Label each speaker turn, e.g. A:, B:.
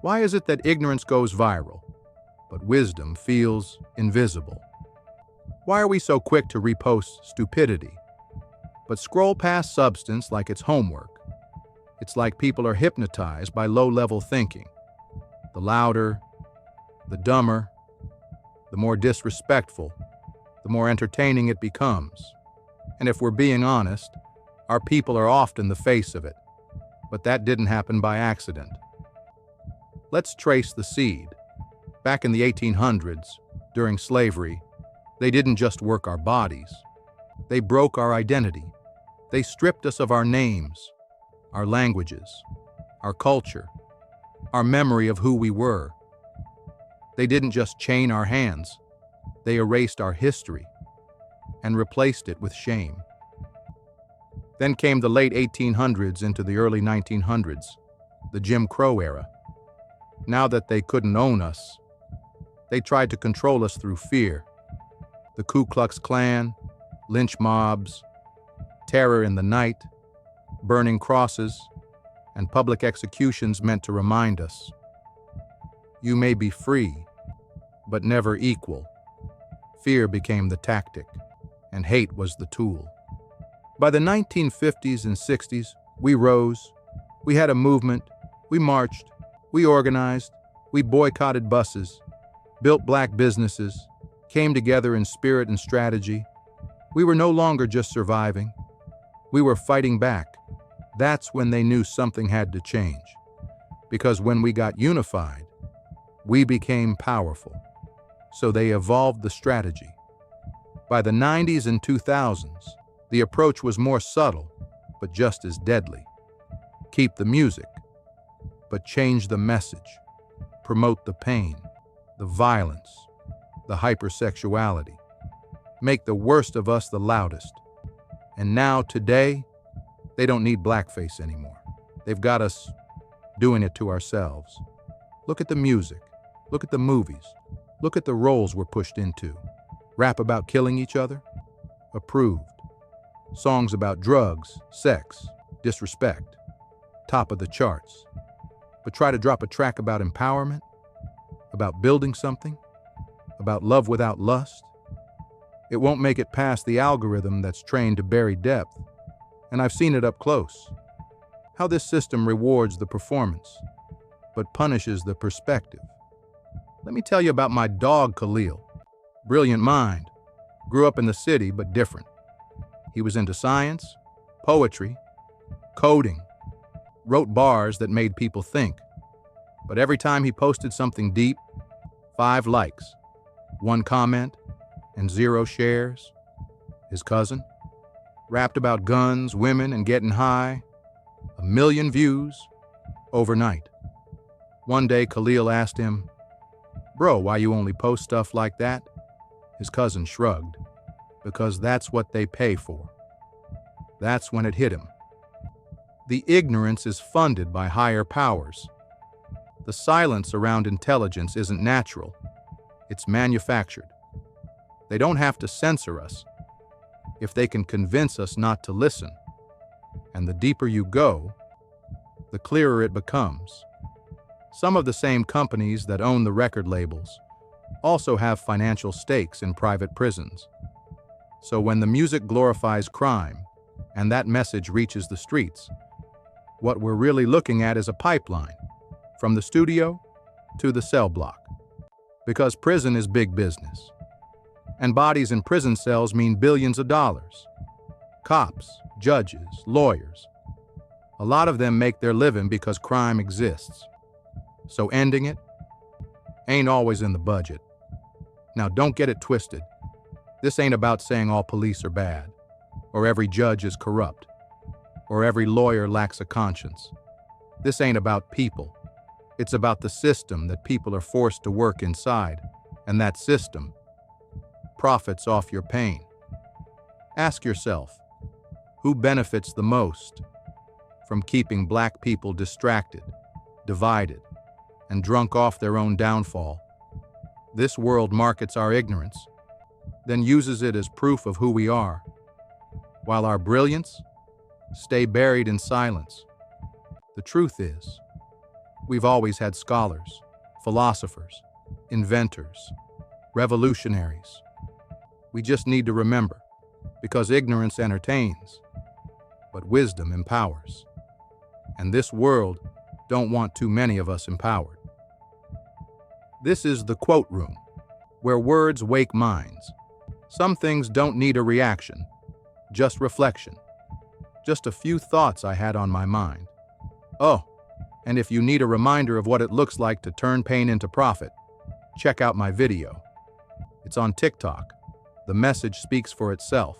A: Why is it that ignorance goes viral, but wisdom feels invisible? Why are we so quick to repost stupidity, but scroll past substance like it's homework? It's like people are hypnotized by low-level thinking. The louder, the dumber, the more disrespectful, the more entertaining it becomes. And if we're being honest, our people are often the face of it. But that didn't happen by accident. Let's trace the seed. Back in the 1800s, during slavery, they didn't just work our bodies. They broke our identity. They stripped us of our names, our languages, our culture, our memory of who we were. They didn't just chain our hands. They erased our history and replaced it with shame. Then came the late 1800s into the early 1900s, the Jim Crow era. Now that they couldn't own us, they tried to control us through fear. The Ku Klux Klan, lynch mobs, terror in the night, burning crosses, and public executions meant to remind us, you may be free, but never equal. Fear became the tactic, and hate was the tool. By the 1950s and 60s, we rose, we had a movement, we marched, we organized, we boycotted buses, built black businesses, came together in spirit and strategy. We were no longer just surviving. We were fighting back. That's when they knew something had to change. Because when we got unified, we became powerful. So they evolved the strategy. By the 90s and 2000s, the approach was more subtle, but just as deadly. Keep the music, but change the message. Promote the pain, the violence, the hypersexuality. Make the worst of us the loudest. And now, today, they don't need blackface anymore. They've got us doing it to ourselves. Look at the music. Look at the movies. Look at the roles we're pushed into. Rap about killing each other? Approved. Songs about drugs, sex, disrespect. Top of the charts. But try to drop a track about empowerment? About building something? About love without lust? It won't make it past the algorithm that's trained to bury depth. And I've seen it up close. How this system rewards the performance, but punishes the perspective. Let me tell you about my dog, Khalil. Brilliant mind. Grew up in the city, but different. He was into science, poetry, coding, wrote bars that made people think. But every time he posted something deep, 5 likes, 1 comment, and 0 shares. His cousin rapped about guns, women, and getting high. 1 million views overnight. One day, Khalil asked him, "Bro, why you only post stuff like that?" His cousin shrugged, "Because that's what they pay for." That's when it hit him. The ignorance is funded by higher powers. The silence around intelligence isn't natural. It's manufactured. They don't have to censor us if they can convince us not to listen. And the deeper you go, the clearer it becomes. Some of the same companies that own the record labels also have financial stakes in private prisons. So when the music glorifies crime and that message reaches the streets, what we're really looking at is a pipeline from the studio to the cell block. Because prison is big business. And bodies in prison cells mean billions of dollars. Cops, judges, lawyers. A lot of them make their living because crime exists. So ending it ain't always in the budget. Now don't get it twisted. This ain't about saying all police are bad, or every judge is corrupt, or every lawyer lacks a conscience. This ain't about people. It's about the system that people are forced to work inside, and that system profits off your pain. Ask yourself, who benefits the most from keeping black people distracted, divided, and drunk off their own downfall? This world markets our ignorance, then uses it as proof of who we are, while our brilliance stay buried in silence. The truth is, We've always had scholars, philosophers, inventors, revolutionaries. We just need to remember, because ignorance entertains, but wisdom empowers. And this world don't want too many of us empowered. This is the quote room, where words wake minds. Some things don't need a reaction, just reflection. Just a few thoughts I had on my mind. Oh, and if you need a reminder of what it looks like to turn pain into profit, check out my video. It's on TikTok. The message speaks for itself.